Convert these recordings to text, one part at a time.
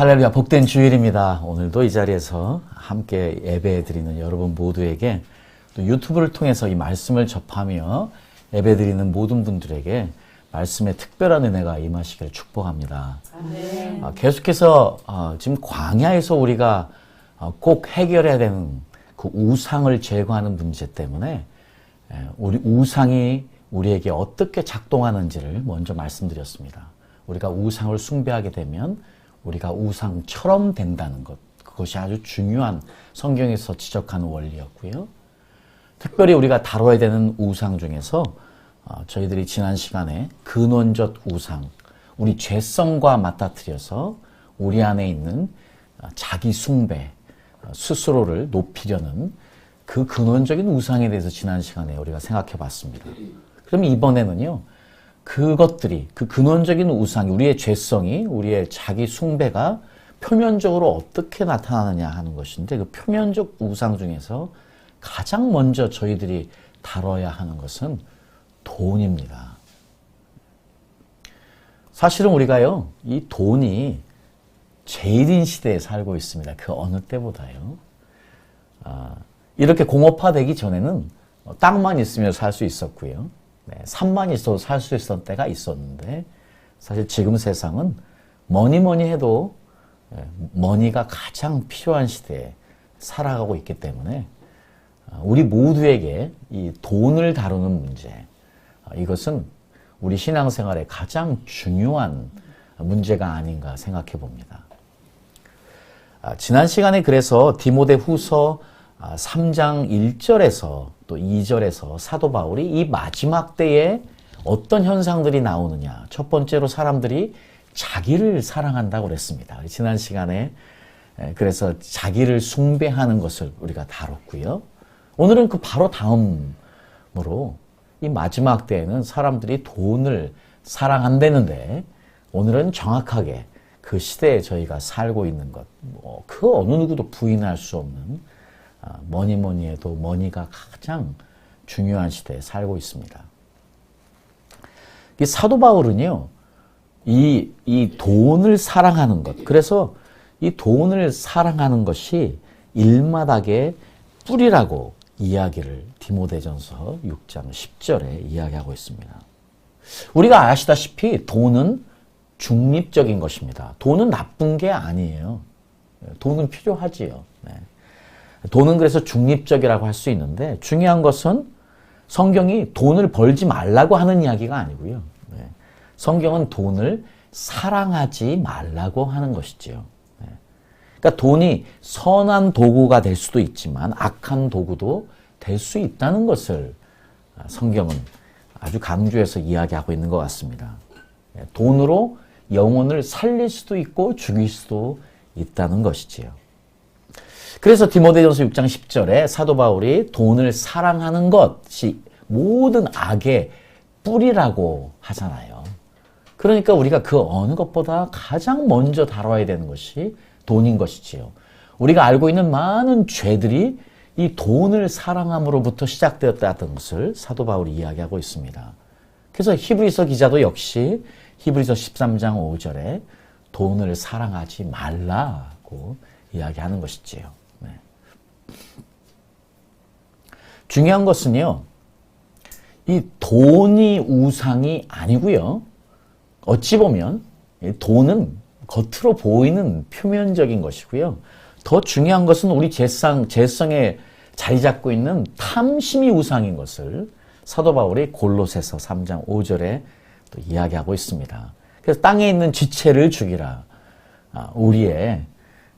할렐루야, 복된 주일입니다. 오늘도 이 자리에서 함께 예배 드리는 여러분 모두에게 또 유튜브를 통해서 이 말씀을 접하며 예배 드리는 모든 분들에게 말씀의 특별한 은혜가 임하시기를 축복합니다. 계속해서 지금 광야에서 우리가 꼭 해결해야 되는 그 우상을 제거하는 문제 때문에 우리 우상이 우리에게 어떻게 작동하는지를 먼저 말씀드렸습니다. 우리가 우상을 숭배하게 되면 우리가 우상처럼 된다는 것, 그것이 아주 중요한 성경에서 지적하는 원리였고요. 특별히 우리가 다뤄야 되는 우상 중에서 저희들이 지난 시간에 근원적 우상, 우리 죄성과 맞닥뜨려서 우리 안에 있는 자기 숭배, 스스로를 높이려는 그 근원적인 우상에 대해서 지난 시간에 우리가 생각해 봤습니다. 그럼 이번에는요, 그것들이, 그 근원적인 우상이, 우리의 죄성이, 우리의 자기 숭배가 표면적으로 어떻게 나타나느냐 하는 것인데, 그 표면적 우상 중에서 가장 먼저 저희들이 다뤄야 하는 것은 돈입니다. 사실은 우리가요, 이 돈이 제일인 시대에 살고 있습니다. 그 어느 때보다요. 이렇게 공업화되기 전에는 땅만 있으면 살 수 있었고요. 산만 있어도 살 수 있었던 때가 있었는데, 사실 지금 세상은 뭐니 해도 머니가 가장 필요한 시대에 살아가고 있기 때문에 우리 모두에게 이 돈을 다루는 문제, 이것은 우리 신앙생활에 가장 중요한 문제가 아닌가 생각해 봅니다. 지난 시간에 그래서 디모데후서 3장 1절에서 또 2절에서 사도 바울이 이 마지막 때에 어떤 현상들이 나오느냐. 첫 번째로 사람들이 자기를 사랑한다고 그랬습니다. 지난 시간에 그래서 자기를 숭배하는 것을 우리가 다뤘고요. 오늘은 그 바로 다음으로 이 마지막 때에는 사람들이 돈을 사랑한다는데, 오늘은 정확하게 그 시대에 저희가 살고 있는 것, 그 어느 누구도 부인할 수 없는 뭐니 해도 머니가 가장 중요한 시대에 살고 있습니다. 이 사도 바울은요, 이 돈을 사랑하는 것, 그래서 이 돈을 사랑하는 것이 일마닥의 뿌리라고 이야기를 디모데전서 6장 10절에 이야기하고 있습니다. 우리가 아시다시피 돈은 중립적인 것입니다. 돈은 나쁜 게 아니에요. 돈은 필요하지요. 네. 돈은 그래서 중립적이라고 할 수 있는데, 중요한 것은 성경이 돈을 벌지 말라고 하는 이야기가 아니고요. 네. 성경은 돈을 사랑하지 말라고 하는 것이지요. 네. 그러니까 돈이 선한 도구가 될 수도 있지만 악한 도구도 될 수 있다는 것을 성경은 아주 강조해서 이야기하고 있는 것 같습니다. 네. 돈으로 영혼을 살릴 수도 있고 죽일 수도 있다는 것이지요. 그래서 디모데전서 6장 10절에 사도 바울이 돈을 사랑하는 것이 모든 악의 뿌리라고 하잖아요. 그러니까 우리가 그 어느 것보다 가장 먼저 다뤄야 되는 것이 돈인 것이지요. 우리가 알고 있는 많은 죄들이 이 돈을 사랑함으로부터 시작되었다는 것을 사도 바울이 이야기하고 있습니다. 그래서 히브리서 기자도 역시 히브리서 13장 5절에 돈을 사랑하지 말라고 이야기하는 것이지요. 네. 중요한 것은요, 이 돈이 우상이 아니고요. 어찌 보면 돈은 겉으로 보이는 표면적인 것이고요. 더 중요한 것은 우리 죄성에 자리 잡고 있는 탐심이 우상인 것을 사도 바울이 골로새서 3장 5절에 또 이야기하고 있습니다. 그래서 땅에 있는 지체를 죽이라. 우리의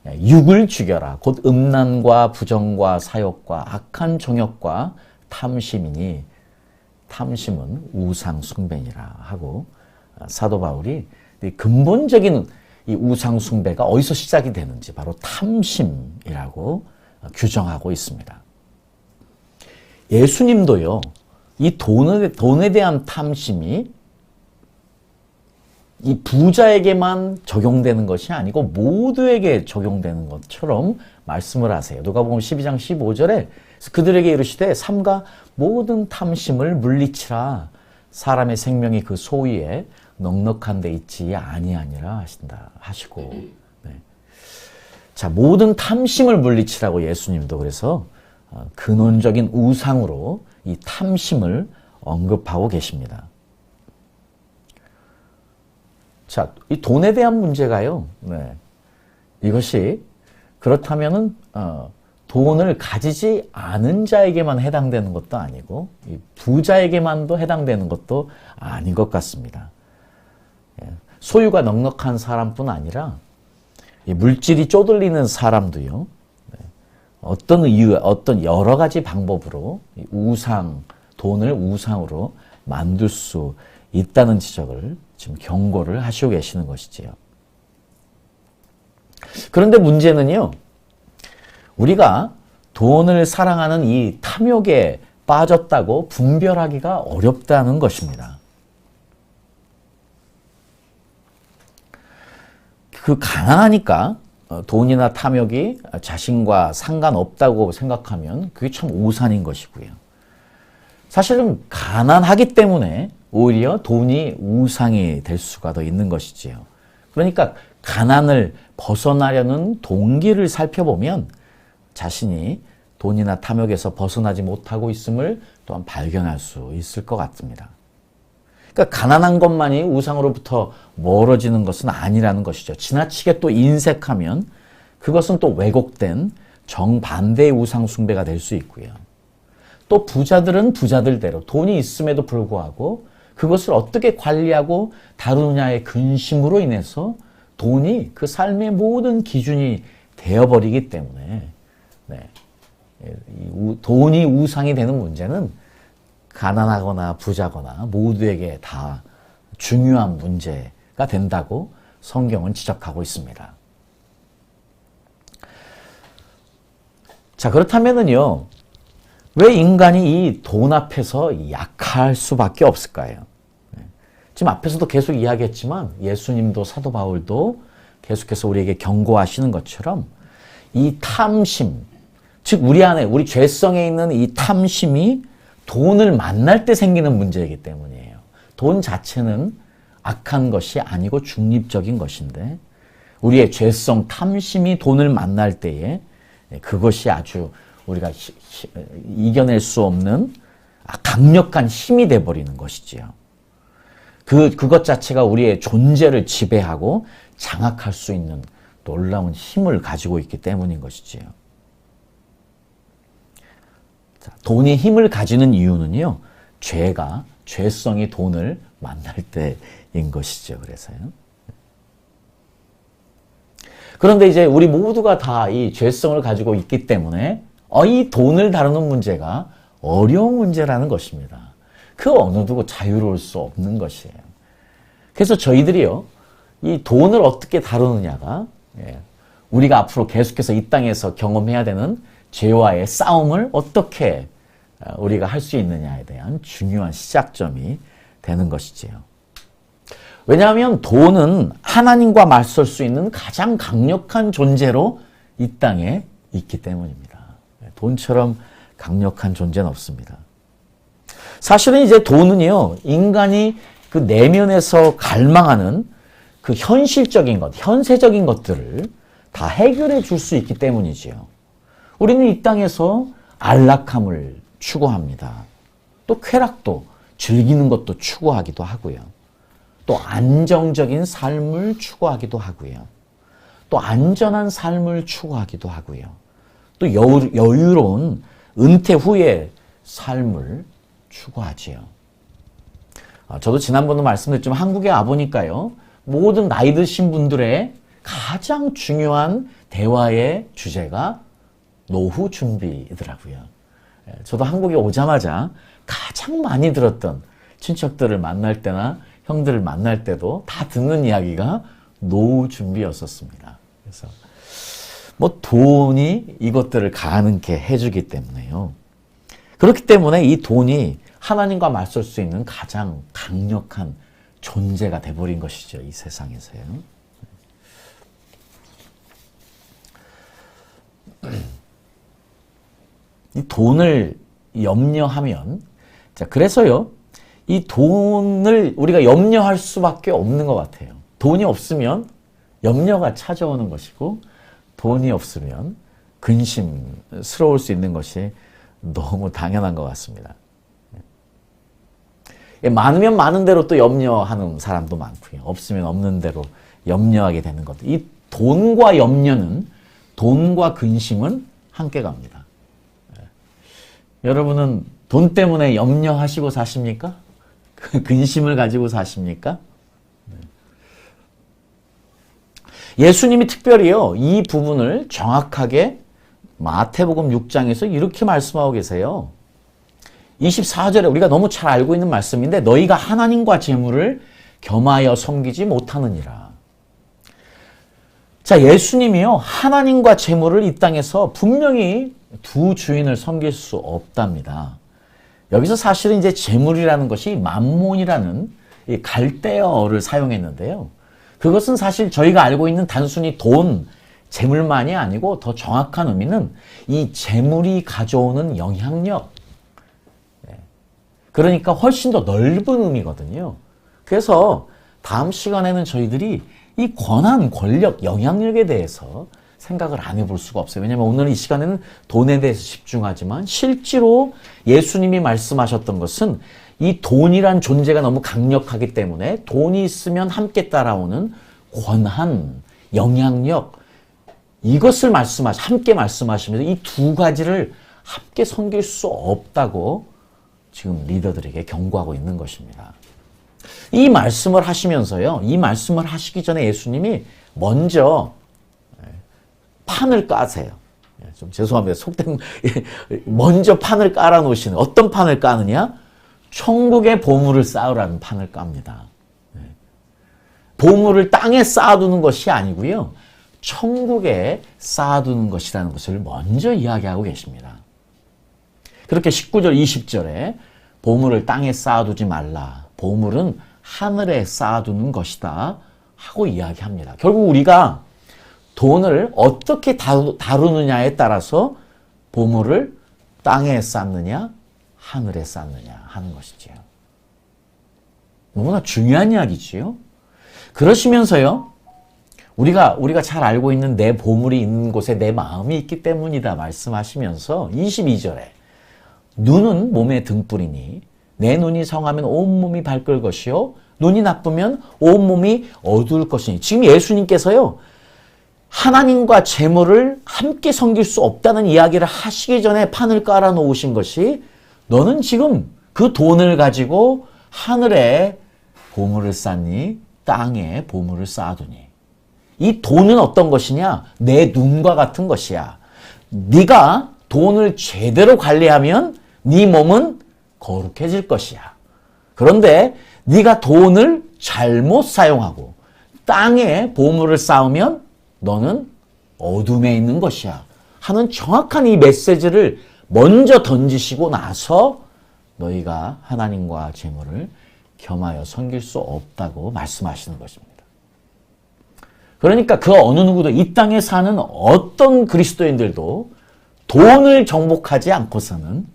육을 죽여라. 곧 음란과 부정과 사욕과 악한 정욕과 탐심이니 탐심은 우상 숭배니라 하고, 사도 바울이 근본적인 이 우상 숭배가 어디서 시작이 되는지 바로 탐심이라고 규정하고 있습니다. 예수님도요, 이 돈에 대한 탐심이 이 부자에게만 적용되는 것이 아니고 모두에게 적용되는 것처럼 말씀을 하세요. 누가복음 12장 15절에 그들에게 이르시되 삼가 모든 탐심을 물리치라. 사람의 생명이 그 소위에 넉넉한 데 있지 아니하니라 하신다 하시고, 네. 자, 모든 탐심을 물리치라고 예수님도 그래서 근원적인 우상으로 이 탐심을 언급하고 계십니다. 자, 이 돈에 대한 문제가요. 네. 이것이 그렇다면은 돈을 가지지 않은 자에게만 해당되는 것도 아니고 이 부자에게만도 해당되는 것도 아닌 것 같습니다. 소유가 넉넉한 사람뿐 아니라 이 물질이 쪼들리는 사람도요. 어떤 이유, 어떤 여러 가지 방법으로 우상, 돈을 우상으로 만들 수 있다는 지적을 지금 경고를 하시고 계시는 것이지요. 그런데 문제는요, 우리가 돈을 사랑하는 이 탐욕에 빠졌다고 분별하기가 어렵다는 것입니다. 그 가난하니까 돈이나 탐욕이 자신과 상관없다고 생각하면 그게 참 오산인 것이고요. 사실은 가난하기 때문에 오히려 돈이 우상이 될 수가 더 있는 것이지요. 그러니까 가난을 벗어나려는 동기를 살펴보면 자신이 돈이나 탐욕에서 벗어나지 못하고 있음을 또한 발견할 수 있을 것 같습니다. 그러니까 가난한 것만이 우상으로부터 멀어지는 것은 아니라는 것이죠. 지나치게 또 인색하면 그것은 또 왜곡된 정반대의 우상 숭배가 될 수 있고요. 또 부자들은 부자들대로 돈이 있음에도 불구하고 그것을 어떻게 관리하고 다루느냐의 근심으로 인해서 돈이 그 삶의 모든 기준이 되어버리기 때문에 돈이 우상이 되는 문제는 가난하거나 부자거나 모두에게 다 중요한 문제가 된다고 성경은 지적하고 있습니다. 자, 그렇다면은요, 왜 인간이 이 돈 앞에서 약할 수밖에 없을까요? 지금 앞에서도 계속 이야기했지만 예수님도 사도 바울도 계속해서 우리에게 경고하시는 것처럼 이 탐심, 즉 우리 안에 우리 죄성에 있는 이 탐심이 돈을 만날 때 생기는 문제이기 때문이에요. 돈 자체는 악한 것이 아니고 중립적인 것인데 우리의 죄성, 탐심이 돈을 만날 때에 그것이 아주 우리가 이겨낼 수 없는 강력한 힘이 돼버리는 것이지요. 그것 자체가 우리의 존재를 지배하고 장악할 수 있는 놀라운 힘을 가지고 있기 때문인 것이지요. 돈이 힘을 가지는 이유는요, 죄성이 돈을 만날 때인 것이죠. 그래서요. 그런데 이제 우리 모두가 다 이 죄성을 가지고 있기 때문에 이 돈을 다루는 문제가 어려운 문제라는 것입니다. 그 어느 누구 자유로울 수 없는 것이에요. 그래서 저희들이요, 이 돈을 어떻게 다루느냐가 우리가 앞으로 계속해서 이 땅에서 경험해야 되는 죄와의 싸움을 어떻게 우리가 할 수 있느냐에 대한 중요한 시작점이 되는 것이지요. 왜냐하면 돈은 하나님과 맞설 수 있는 가장 강력한 존재로 이 땅에 있기 때문입니다. 돈처럼 강력한 존재는 없습니다. 사실은 이제 돈은요, 인간이 그 내면에서 갈망하는 그 현실적인 것, 현세적인 것들을 다 해결해 줄 수 있기 때문이지요. 우리는 이 땅에서 안락함을 추구합니다. 또 쾌락도, 즐기는 것도 추구하기도 하고요. 또 안정적인 삶을 추구하기도 하고요. 또 안전한 삶을 추구하기도 하고요. 또 여유로운 은퇴 후의 삶을 추구하지요. 저도 지난번에 말씀드렸지만 한국에 와보니까요, 모든 나이 드신 분들의 가장 중요한 대화의 주제가 노후 준비이더라고요. 저도 한국에 오자마자 가장 많이 들었던 친척들을 만날 때나 형들을 만날 때도 다 듣는 이야기가 노후 준비였었습니다. 그래서 돈이 이것들을 가능케 해주기 때문에요. 그렇기 때문에 이 돈이 하나님과 맞설 수 있는 가장 강력한 존재가 돼버린 것이죠. 이 세상에서요. 이 돈을 염려하면, 자, 그래서요, 이 돈을 우리가 염려할 수밖에 없는 것 같아요. 돈이 없으면 염려가 찾아오는 것이고, 돈이 없으면 근심스러울 수 있는 것이 너무 당연한 것 같습니다. 많으면 많은 대로 또 염려하는 사람도 많고요. 없으면 없는 대로 염려하게 되는 것도. 이 돈과 염려는, 돈과 근심은 함께 갑니다. 여러분은 돈 때문에 염려하시고 사십니까? 근심을 가지고 사십니까? 예수님이 특별히요, 이 부분을 정확하게 마태복음 6장에서 이렇게 말씀하고 계세요. 24절에 우리가 너무 잘 알고 있는 말씀인데, 너희가 하나님과 재물을 겸하여 섬기지 못하느니라. 자, 예수님이요, 하나님과 재물을 이 땅에서 분명히 두 주인을 섬길 수 없답니다. 여기서 사실은 이제 재물이라는 것이 맘몬이라는 이 갈대어를 사용했는데요. 그것은 사실 저희가 알고 있는 단순히 돈, 재물만이 아니고 더 정확한 의미는 이 재물이 가져오는 영향력, 그러니까 훨씬 더 넓은 의미거든요. 그래서 다음 시간에는 저희들이 이 권한, 권력, 영향력에 대해서 생각을 안 해볼 수가 없어요. 왜냐하면 오늘 이 시간에는 돈에 대해서 집중하지만 실제로 예수님이 말씀하셨던 것은 이 돈이란 존재가 너무 강력하기 때문에 돈이 있으면 함께 따라오는 권한, 영향력, 이것을 함께 말씀하시면서 이 두 가지를 함께 섬길 수 없다고 지금 리더들에게 경고하고 있는 것입니다. 이 말씀을 하시면서요, 이 말씀을 하시기 전에 예수님이 먼저 판을 까세요. 좀 죄송합니다. 속된, 먼저 판을 깔아 놓으시는, 어떤 판을 까느냐? 천국의 보물을 쌓으라는 판을 깝니다. 보물을 땅에 쌓아두는 것이 아니고요, 천국에 쌓아두는 것이라는 것을 먼저 이야기하고 계십니다. 그렇게 19절, 20절에 보물을 땅에 쌓아두지 말라. 보물은 하늘에 쌓아두는 것이다. 하고 이야기합니다. 결국 우리가 돈을 어떻게 다루느냐에 따라서 보물을 땅에 쌓느냐, 하늘에 쌓느냐 하는 것이지요. 너무나 중요한 이야기지요. 그러시면서요, 우리가 잘 알고 있는 내 보물이 있는 곳에 내 마음이 있기 때문이다 말씀하시면서 22절에 눈은 몸의 등불이니 내 눈이 성하면 온몸이 밝을 것이요 눈이 나쁘면 온몸이 어두울 것이니. 지금 예수님께서요, 하나님과 재물을 함께 섬길 수 없다는 이야기를 하시기 전에 판을 깔아 놓으신 것이, 너는 지금 그 돈을 가지고 하늘에 보물을 쌓니 땅에 보물을 쌓아두니. 이 돈은 어떤 것이냐? 내 눈과 같은 것이야. 네가 돈을 제대로 관리하면 네 몸은 거룩해질 것이야. 그런데 네가 돈을 잘못 사용하고 땅에 보물을 쌓으면 너는 어둠에 있는 것이야 하는 정확한 이 메시지를 먼저 던지시고 나서 너희가 하나님과 재물을 겸하여 섬길 수 없다고 말씀하시는 것입니다. 그러니까 그 어느 누구도, 이 땅에 사는 어떤 그리스도인들도 돈을 정복하지 않고서는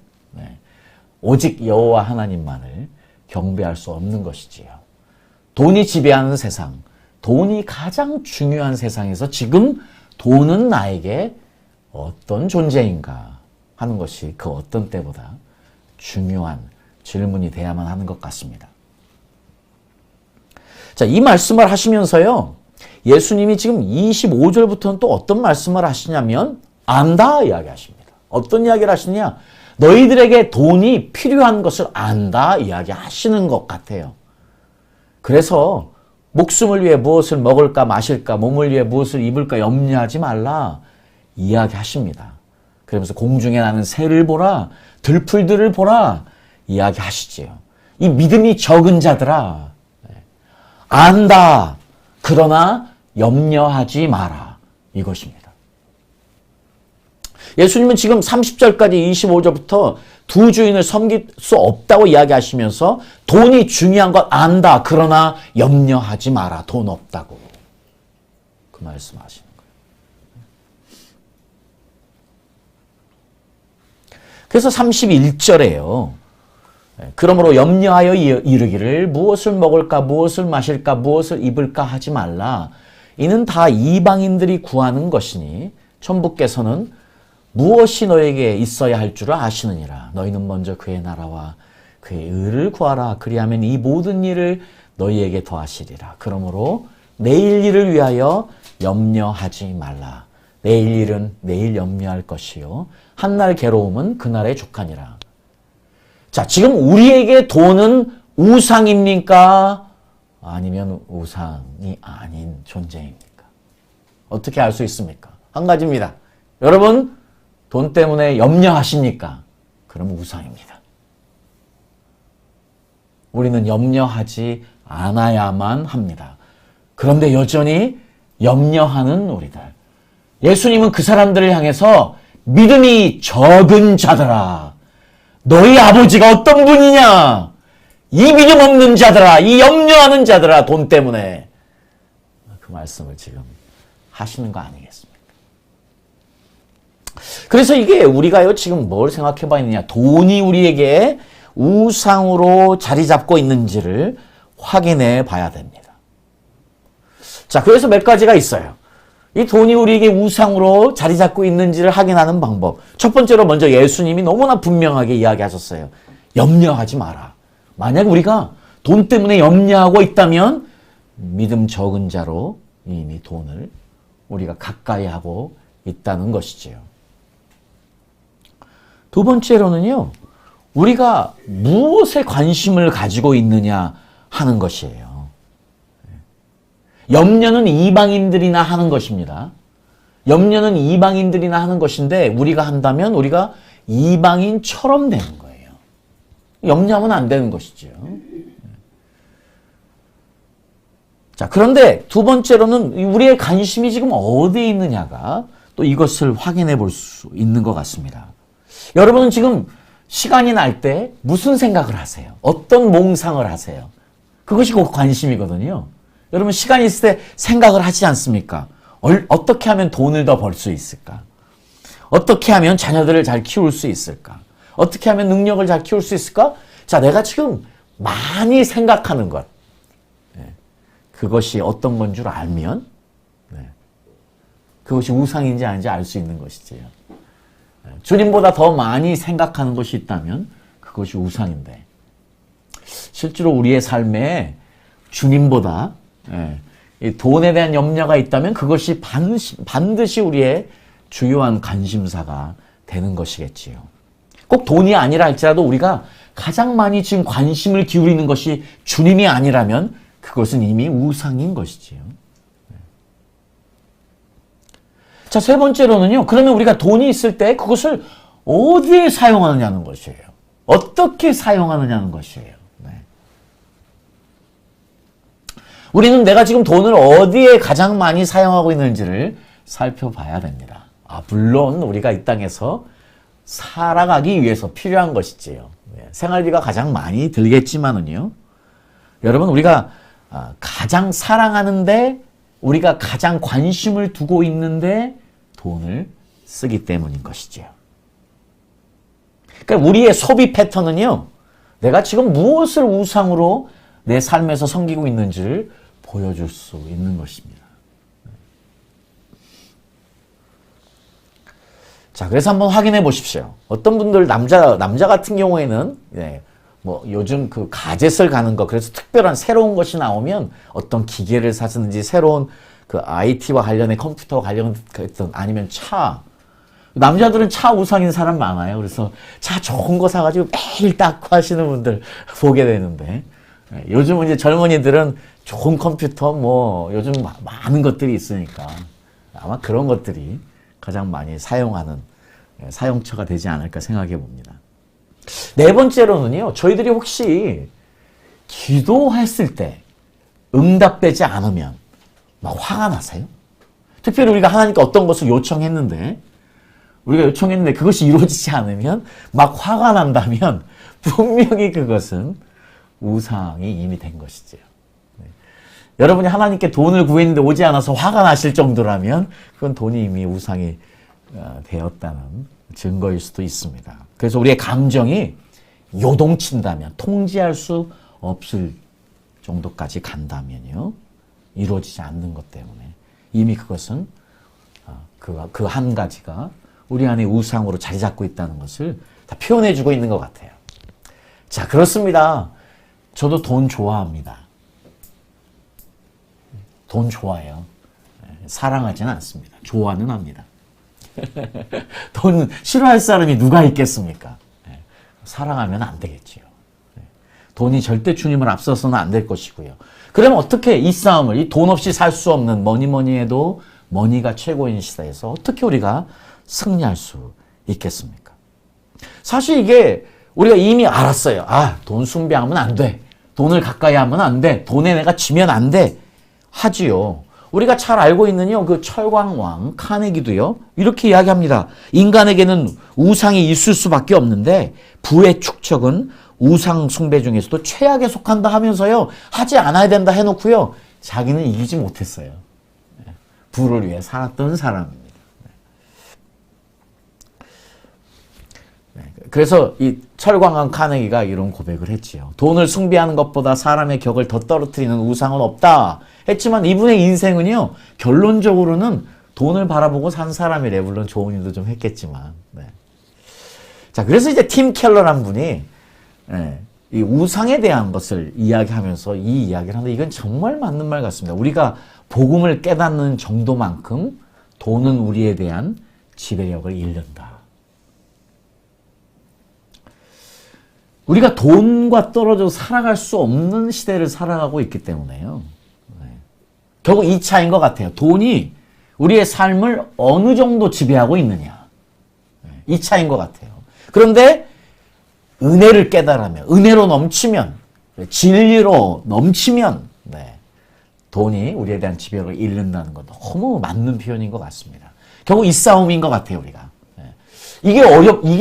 오직 여호와 하나님만을 경배할 수 없는 것이지요. 돈이 지배하는 세상, 돈이 가장 중요한 세상에서 지금 돈은 나에게 어떤 존재인가 하는 것이 그 어떤 때보다 중요한 질문이 돼야만 하는 것 같습니다. 자, 이 말씀을 하시면서요, 예수님이 지금 25절부터는 또 어떤 말씀을 하시냐면 안다 이야기하십니다. 어떤 이야기를 하시냐? 너희들에게 돈이 필요한 것을 안다 이야기하시는 것 같아요. 그래서 목숨을 위해 무엇을 먹을까 마실까, 몸을 위해 무엇을 입을까 염려하지 말라 이야기하십니다. 그러면서 공중에 나는 새를 보라, 들풀들을 보라 이야기하시지요. 이 믿음이 적은 자들아, 안다. 그러나 염려하지 마라. 이것입니다. 예수님은 지금 30절까지 25절부터 두 주인을 섬길 수 없다고 이야기하시면서 돈이 중요한 것 안다. 그러나 염려하지 마라. 돈 없다고. 그 말씀하시는 거예요. 그래서 31절에요. 그러므로 염려하여 이르기를 무엇을 먹을까 무엇을 마실까 무엇을 입을까 하지 말라. 이는 다 이방인들이 구하는 것이니 천부께서는 무엇이 너에게 있어야 할 줄을 아시느니라. 너희는 먼저 그의 나라와 그의 의를 구하라. 그리하면 이 모든 일을 너희에게 더하시리라. 그러므로 내일 일을 위하여 염려하지 말라. 내일 일은 내일 염려할 것이요 한날 괴로움은 그날의 족하니라. 자, 지금 우리에게 돈은 우상입니까? 아니면 우상이 아닌 존재입니까? 어떻게 알 수 있습니까? 한 가지입니다. 여러분, 돈 때문에 염려하십니까? 그럼 우상입니다. 우리는 염려하지 않아야만 합니다. 그런데 여전히 염려하는 우리들. 예수님은 그 사람들을 향해서 믿음이 적은 자들아, 너희 아버지가 어떤 분이냐? 이 믿음 없는 자들아, 이 염려하는 자들아, 돈 때문에. 그 말씀을 지금 하시는 거 아니겠습니까? 그래서 이게 우리가요, 지금 뭘 생각해 봐야 되냐. 돈이 우리에게 우상으로 자리 잡고 있는지를 확인해 봐야 됩니다. 자, 그래서 몇 가지가 있어요. 이 돈이 우리에게 우상으로 자리 잡고 있는지를 확인하는 방법. 첫 번째로 먼저 예수님이 너무나 분명하게 이야기하셨어요. 염려하지 마라. 만약 우리가 돈 때문에 염려하고 있다면 믿음 적은 자로 이미 돈을 우리가 가까이 하고 있다는 것이지요. 두 번째로는요, 우리가 무엇에 관심을 가지고 있느냐 하는 것이에요. 염려는 이방인들이나 하는 것입니다. 염려는 이방인들이나 하는 것인데 우리가 한다면 우리가 이방인처럼 되는 거예요. 염려하면 안 되는 것이죠. 자, 그런데 두 번째로는 우리의 관심이 지금 어디에 있느냐가 또 이것을 확인해 볼 수 있는 것 같습니다. 여러분은 지금 시간이 날 때 무슨 생각을 하세요? 어떤 몽상을 하세요? 그것이 곧 관심이거든요. 여러분 시간이 있을 때 생각을 하지 않습니까? 어떻게 하면 돈을 더 벌 수 있을까? 어떻게 하면 자녀들을 잘 키울 수 있을까? 어떻게 하면 능력을 잘 키울 수 있을까? 자, 내가 지금 많이 생각하는 것. 그것이 어떤 건 줄 알면 그것이 우상인지 아닌지 알 수 있는 것이지요. 주님보다 더 많이 생각하는 것이 있다면 그것이 우상인데 실제로 우리의 삶에 주님보다 이 돈에 대한 염려가 있다면 그것이 반드시 우리의 주요한 관심사가 되는 것이겠지요. 꼭 돈이 아니라 할지라도 우리가 가장 많이 지금 관심을 기울이는 것이 주님이 아니라면 그것은 이미 우상인 것이지요. 자, 세 번째로는요. 그러면 우리가 돈이 있을 때 그것을 어디에 사용하느냐는 것이에요. 어떻게 사용하느냐는 것이에요. 우리는 내가 지금 돈을 어디에 가장 많이 사용하고 있는지를 살펴봐야 됩니다. 물론 우리가 이 땅에서 살아가기 위해서 필요한 것이지요. 생활비가 가장 많이 들겠지만은요. 여러분 우리가 가장 사랑하는데 우리가 가장 관심을 두고 있는데 돈을 쓰기 때문인 것이지요. 그러니까 우리의 소비 패턴은요. 내가 지금 무엇을 우상으로 내 삶에서 섬기고 있는지를 보여줄 수 있는 것입니다. 자, 그래서 한번 확인해 보십시오. 어떤 분들 남자 같은 경우에는 뭐 요즘 그 가젯을 가는 거 그래서 특별한 새로운 것이 나오면 어떤 기계를 사시는지 새로운 그 IT와 관련된 컴퓨터와 관련된 아니면 차 남자들은 차 우상인 사람 많아요. 그래서 차 좋은 거 사가지고 매일 닦고 하시는 분들 보게 되는데 요즘은 이제 젊은이들은 좋은 컴퓨터 뭐 요즘 많은 것들이 있으니까 아마 그런 것들이 가장 많이 사용하는 사용처가 되지 않을까 생각해 봅니다. 네 번째로는요. 저희들이 혹시 기도했을 때 응답되지 않으면 막 화가 나세요? 특별히 우리가 하나님께 어떤 것을 요청했는데 그것이 이루어지지 않으면 막 화가 난다면 분명히 그것은 우상이 이미 된 것이지요. 여러분이 하나님께 돈을 구했는데 오지 않아서 화가 나실 정도라면 그건 돈이 이미 우상이 되었다는 증거일 수도 있습니다. 그래서 우리의 감정이 요동친다면 통제할 수 없을 정도까지 간다면요. 이루어지지 않는 것 때문에 이미 그것은 그 한 가지가 우리 안에 우상으로 자리 잡고 있다는 것을 다 표현해주고 있는 것 같아요. 자, 그렇습니다. 저도 돈 좋아합니다. 돈 좋아해요. 사랑하지는 않습니다. 좋아는 합니다. 돈 싫어할 사람이 누가 있겠습니까? 사랑하면 안 되겠지요. 돈이 절대 주님을 앞서서는 안 될 것이고요. 그러면 어떻게 이 싸움을, 이 돈 없이 살 수 없는 뭐니 해도 머니가 최고인 시대에서 어떻게 우리가 승리할 수 있겠습니까? 사실 이게 우리가 이미 알았어요. 돈 숭배하면 안 돼. 돈을 가까이 하면 안 돼. 돈에 내가 지면 안 돼. 하지요. 우리가 잘 알고 있는 그 철광왕 카네기도요. 이렇게 이야기합니다. 인간에게는 우상이 있을 수밖에 없는데 부의 축적은 우상 숭배 중에서도 최악에 속한다 하면서요. 하지 않아야 된다 해놓고요. 자기는 이기지 못했어요. 부를 위해 살았던 사람입니다. 그래서 이 철광왕 카네기가 이런 고백을 했지요. 돈을 숭배하는 것보다 사람의 격을 더 떨어뜨리는 우상은 없다 했지만 이분의 인생은요. 결론적으로는 돈을 바라보고 산 사람이래. 물론 좋은 일도 좀 했겠지만. 자, 그래서 이제 팀 켈러란 분이 이 우상에 대한 것을 이야기하면서 이 이야기를 하는데 이건 정말 맞는 말 같습니다. 우리가 복음을 깨닫는 정도만큼 돈은 우리에 대한 지배력을 잃는다. 우리가 돈과 떨어져 살아갈 수 없는 시대를 살아가고 있기 때문에요. 결국 이 차이인 것 같아요. 돈이 우리의 삶을 어느 정도 지배하고 있느냐. 이 차이인 것 같아요. 그런데 은혜를 깨달으면, 은혜로 넘치면, 진리로 넘치면 돈이 우리에 대한 지배력을 잃는다는 건 너무 맞는 표현인 것 같습니다. 결국 이 싸움인 것 같아요. 우리가. 이게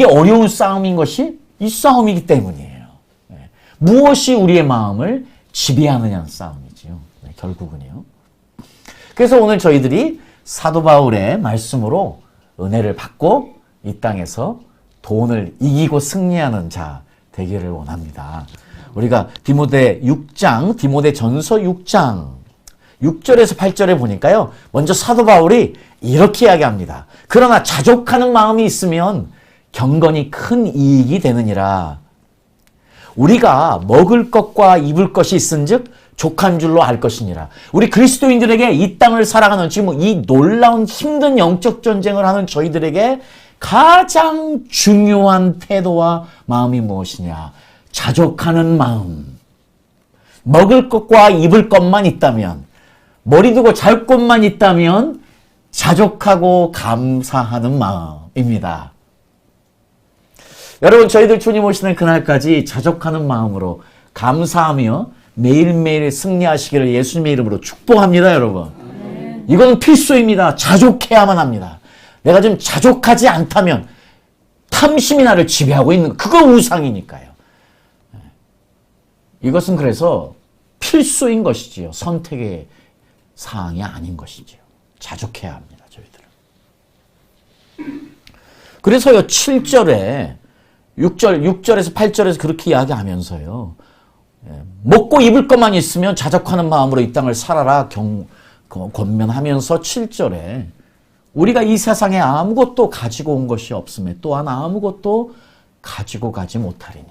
어려운 싸움인 것이 이 싸움이기 때문이에요. 무엇이 우리의 마음을 지배하느냐는 싸움이지요. 결국은요. 그래서 오늘 저희들이 사도 바울의 말씀으로 은혜를 받고 이 땅에서 돈을 이기고 승리하는 자 되기를 원합니다. 우리가 디모데전서 6장 6절에서 8절에 보니까요. 먼저 사도 바울이 이렇게 이야기합니다. 그러나 자족하는 마음이 있으면 경건이 큰 이익이 되느니라. 우리가 먹을 것과 입을 것이 있은즉 족한 줄로 알 것이니라. 우리 그리스도인들에게 이 땅을 살아가는 지금 이 놀라운 힘든 영적 전쟁을 하는 저희들에게 가장 중요한 태도와 마음이 무엇이냐? 자족하는 마음. 먹을 것과 입을 것만 있다면, 머리 두고 잘 곳만 있다면 자족하고 감사하는 마음입니다. 여러분, 저희들 주님 오시는 그날까지 자족하는 마음으로 감사하며 매일매일 승리하시기를 예수님의 이름으로 축복합니다, 여러분. 이건 필수입니다. 자족해야만 합니다. 내가 지금 자족하지 않다면 탐심이 나를 지배하고 있는 그거 우상이니까요. 이것은 그래서 필수인 것이지요. 선택의 사항이 아닌 것이지요. 자족해야 합니다, 저희들은. 그래서요, 7절에 6절에서 8절에서 그렇게 이야기하면서요. 먹고 입을 것만 있으면 자족하는 마음으로 이 땅을 살아라 권면하면서 7절에 우리가 이 세상에 아무것도 가지고 온 것이 없음에 또한 아무것도 가지고 가지 못하리니.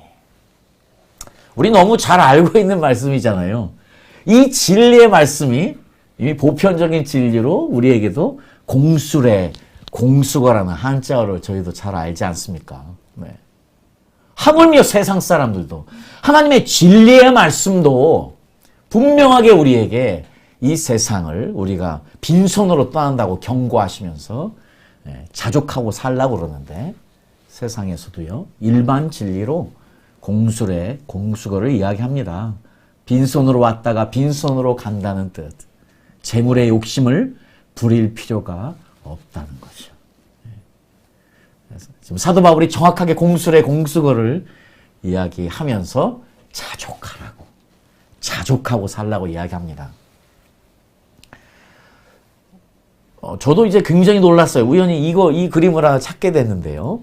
우리 너무 잘 알고 있는 말씀이잖아요. 이 진리의 말씀이 이미 보편적인 진리로 우리에게도 공수래, 공수거라는 한자어를 저희도 잘 알지 않습니까? 하물며 세상 사람들도 하나님의 진리의 말씀도 분명하게 우리에게 이 세상을 우리가 빈손으로 떠난다고 경고하시면서 자족하고 살라고 그러는데 세상에서도요 일반 진리로 공수래, 공수거를 이야기합니다. 빈손으로 왔다가 빈손으로 간다는 뜻. 재물의 욕심을 부릴 필요가 없다는 거죠. 지금 사도 바울이 정확하게 공수래, 공수거를 이야기하면서 자족하라고, 자족하고 살라고 이야기합니다. 저도 이제 굉장히 놀랐어요. 우연히 이 그림을 하나 찾게 됐는데요.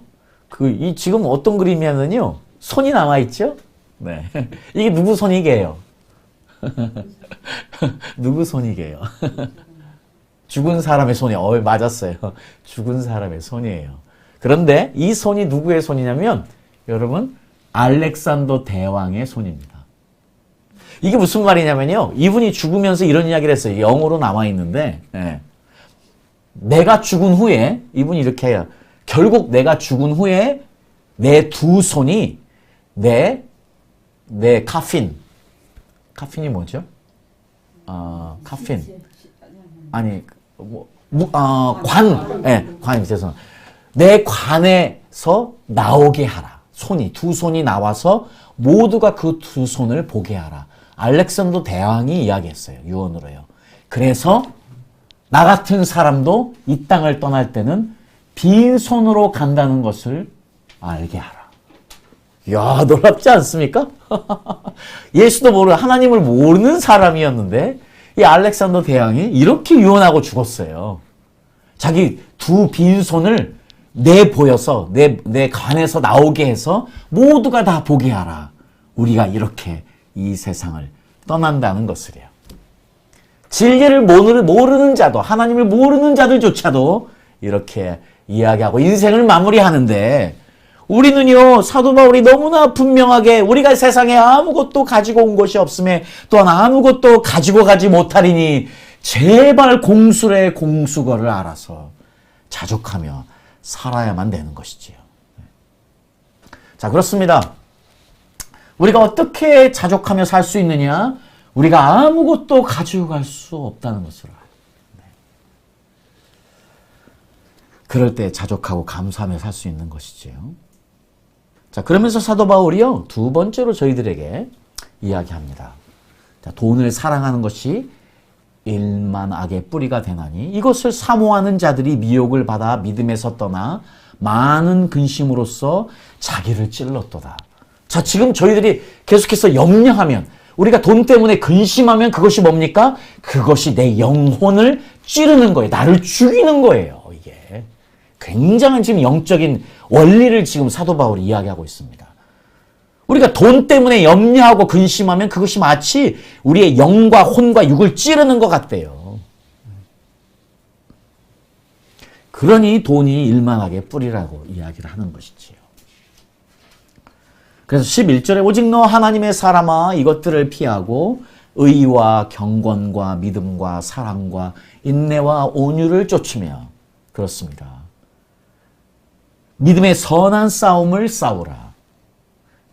지금 어떤 그림이냐면요. 손이 남아있죠? 네. 이게 누구 손이게요? 누구 손이게요? 죽은 사람의 손이, 맞았어요. 죽은 사람의 손이에요. 그런데 이 손이 누구의 손이냐면, 여러분, 알렉산더 대왕의 손입니다. 이게 무슨 말이냐면요. 이분이 죽으면서 이런 이야기를 했어요. 영어로 남아있는데, 내가 죽은 후에, 이분이 이렇게 해요. 결국 내가 죽은 후에 내 두 손이 내 카핀이 뭐죠? 카핀. 아니, 관이 죄송합니다. 내 관에서 나오게 하라. 두 손이 나와서 모두가 그 두 손을 보게 하라. 알렉산더 대왕이 이야기했어요. 유언으로요. 그래서 나 같은 사람도 이 땅을 떠날 때는 빈손으로 간다는 것을 알게 하라. 이야, 놀랍지 않습니까? 예수도 하나님을 모르는 사람이었는데 이 알렉산더 대왕이 이렇게 유언하고 죽었어요. 자기 두 빈손을 내보여서 내 관에서 나오게 해서 모두가 다 보게 하라. 우리가 이렇게 이 세상을 떠난다는 것을요. 진리를 모르는 자도, 하나님을 모르는 자들조차도 이렇게 이야기하고 인생을 마무리하는데, 우리는요, 사도 바울이 너무나 분명하게 우리가 세상에 아무것도 가지고 온 것이 없음에 또한 아무것도 가지고 가지 못하리니 제발 공수래 공수거를 알아서 자족하며 살아야만 되는 것이지요. 자, 그렇습니다. 우리가 어떻게 자족하며 살 수 있느냐? 우리가 아무것도 가지고 갈 수 없다는 것을 알아요. 그럴 때 자족하고 감사하며 살 수 있는 것이지요. 자, 그러면서 사도 바울이요, 두 번째로 저희들에게 이야기합니다. 자, 돈을 사랑하는 것이 일만 악의 뿌리가 되나니 이것을 사모하는 자들이 미혹을 받아 믿음에서 떠나 많은 근심으로써 자기를 찔렀도다. 자, 지금 저희들이 계속해서 염려하면, 우리가 돈 때문에 근심하면 그것이 뭡니까? 그것이 내 영혼을 찌르는 거예요. 나를 죽이는 거예요. 이게 굉장한 지금 영적인 원리를 지금 사도 바울이 이야기하고 있습니다. 우리가 돈 때문에 염려하고 근심하면 그것이 마치 우리의 영과 혼과 육을 찌르는 것 같대요. 그러니 돈이 일만하게 뿌리라고 이야기를 하는 것이지요. 그래서 11절에 오직 너 하나님의 사람아 이것들을 피하고 의와 경건과 믿음과 사랑과 인내와 온유를 쫓으며, 그렇습니다. 믿음의 선한 싸움을 싸우라.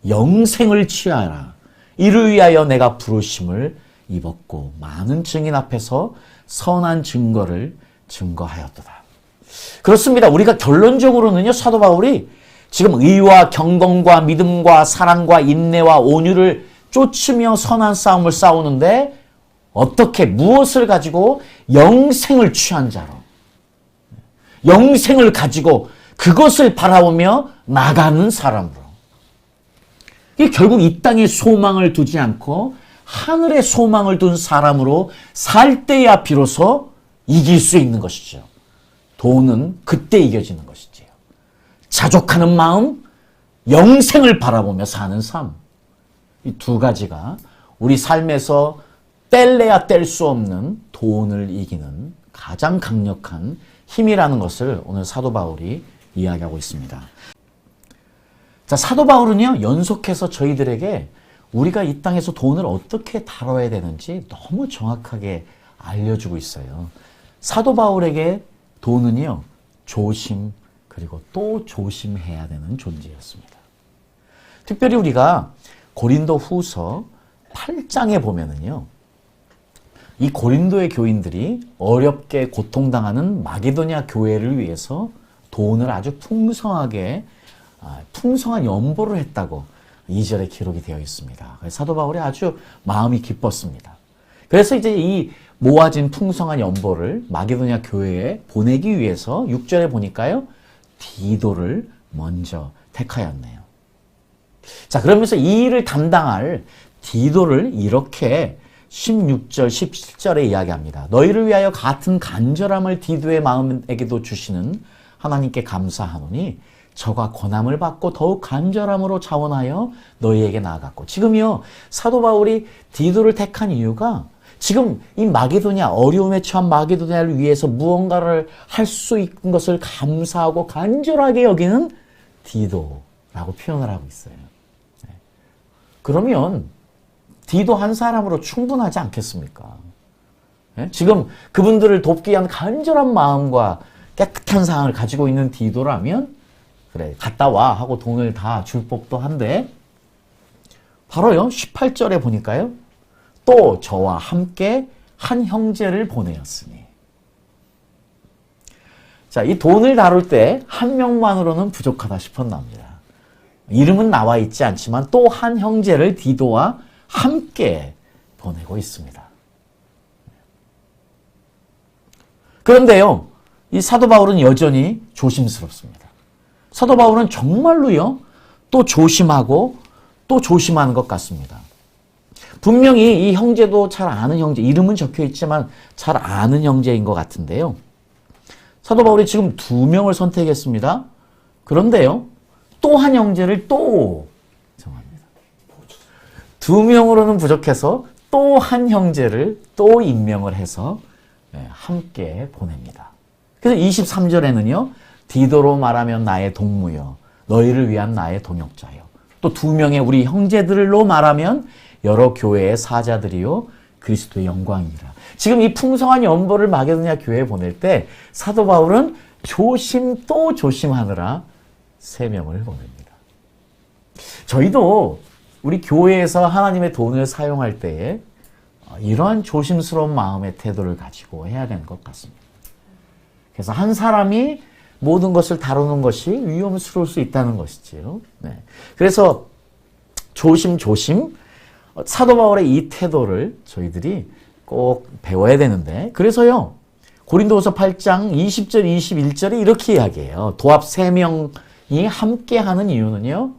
영생을 취하라. 이를 위하여 내가 부르심을 입었고 많은 증인 앞에서 선한 증거를 증거하였도다. 그렇습니다. 우리가 결론적으로는요, 사도 바울이 지금 의와 경건과 믿음과 사랑과 인내와 온유를 쫓으며 선한 싸움을 싸우는데, 어떻게, 무엇을 가지고? 영생을 취한 자로, 영생을 가지고 그것을 바라보며 나가는 사람으로. 이게 결국 이 땅에 소망을 두지 않고 하늘에 소망을 둔 사람으로 살 때야 비로소 이길 수 있는 것이죠. 돈은 그때 이겨지는 것이지요. 자족하는 마음, 영생을 바라보며 사는 삶. 이 두 가지가 우리 삶에서 뗄래야 뗄 수 없는 돈을 이기는 가장 강력한 힘이라는 것을 오늘 사도 바울이 이야기하고 있습니다. 자, 사도 바울은요, 연속해서 저희들에게 우리가 이 땅에서 돈을 어떻게 다뤄야 되는지 너무 정확하게 알려주고 있어요. 사도 바울에게 돈은요, 조심, 그리고 또 조심해야 되는 존재였습니다. 특별히 우리가 고린도 후서 8장에 보면은요, 이 고린도의 교인들이 어렵게 고통당하는 마게도냐 교회를 위해서 돈을 아주 풍성한 연보를 했다고 2절에 기록이 되어 있습니다. 사도 바울이 아주 마음이 기뻤습니다. 그래서 이제 이 모아진 풍성한 연보를 마게도냐 교회에 보내기 위해서 6절에 보니까요, 디도를 먼저 택하였네요. 자, 그러면서 이 일을 담당할 디도를 이렇게 16절, 17절에 이야기합니다. 너희를 위하여 같은 간절함을 디도의 마음에게도 주시는 하나님께 감사하노니 저가 권함을 받고 더욱 간절함으로 자원하여 너희에게 나아갔고. 지금요, 사도 바울이 디도를 택한 이유가 지금 이 마게도냐, 어려움에 처한 마게도냐를 위해서 무언가를 할 수 있는 것을 감사하고 간절하게 여기는 디도라고 표현을 하고 있어요. 그러면 디도 한 사람으로 충분하지 않겠습니까? 지금 그분들을 돕기 위한 간절한 마음과 깨끗한 상을 가지고 있는 디도라면 그래 갔다 와 하고 돈을 다 줄 법도 한데 바로요 18절에 보니까요 또 저와 함께 한 형제를 보내었으니 자, 이 돈을 다룰 때 한 명만으로는 부족하다 싶었답니다. 이름은 나와 있지 않지만 또 한 형제를 디도와 함께 보내고 있습니다. 그런데요, 이 사도 바울은 여전히 조심스럽습니다. 사도 바울은 정말로요, 또 조심하고 또 조심하는 것 같습니다. 분명히 이 형제도 잘 아는 형제, 이름은 적혀 있지만 잘 아는 형제인 것 같은데요. 사도 바울이 지금 2명을 선택했습니다. 그런데요, 또 한 형제를 또 정합니다. 2명으로는 부족해서 또 한 형제를 또 임명을 해서 함께 보냅니다. 그래서 23절에는요, 디도로 말하면 나의 동무여, 너희를 위한 나의 동역자여. 또 2명의 우리 형제들로 말하면 여러 교회의 사자들이요, 그리스도의 영광이라. 지금 이 풍성한 연보를 마게도냐 교회에 보낼 때 사도 바울은 조심 또 조심하느라 3명을 보냅니다. 저희도 우리 교회에서 하나님의 돈을 사용할 때에 이러한 조심스러운 마음의 태도를 가지고 해야 되는 것 같습니다. 그래서 한 사람이 모든 것을 다루는 것이 위험스러울 수 있다는 것이지요. 네. 그래서 조심 사도 바울의 이 태도를 저희들이 꼭 배워야 되는데 그래서요. 고린도후서 8장 20절 21절에 이렇게 이야기해요. 도합 3명이 함께하는 이유는요.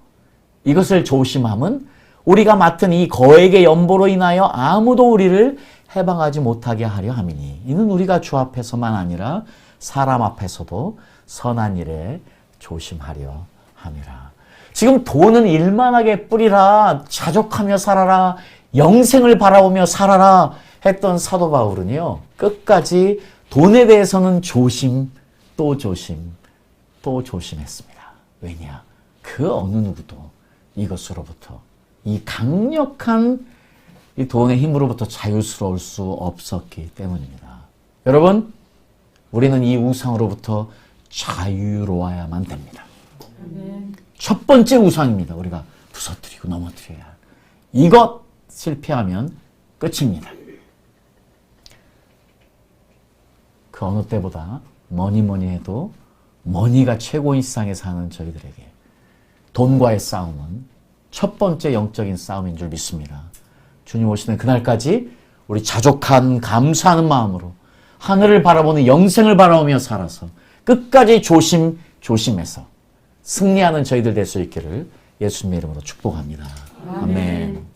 이것을 조심함은 우리가 맡은 이 거액의 연보로 인하여 아무도 우리를 해방하지 못하게 하려 함이니 이는 우리가 주 앞에서만 아니라 사람 앞에서도 선한 일에 조심하려 함이라. 지금 돈은 일만하게 뿌리라, 자족하며 살아라, 영생을 바라보며 살아라 했던 사도 바울은요. 끝까지 돈에 대해서는 조심, 또 조심, 또 조심했습니다. 왜냐? 그 어느 누구도 이것으로부터 이 강력한 이 돈의 힘으로부터 자유스러울 수 없었기 때문입니다. 여러분, 우리는 이 우상으로부터 자유로워야만 됩니다. 첫 번째 우상입니다. 우리가 부서뜨리고 넘어뜨려야 할. 이것 실패하면 끝입니다. 그 어느 때보다 뭐니 해도 머니가 최고인 세상에 사는 저희들에게 돈과의 싸움은 첫 번째 영적인 싸움인 줄 믿습니다. 주님 오시는 그날까지 우리 자족한 감사하는 마음으로 하늘을 바라보는 영생을 바라보며 살아서 끝까지 조심해서 승리하는 저희들 될 수 있기를 예수님의 이름으로 축복합니다. 아멘.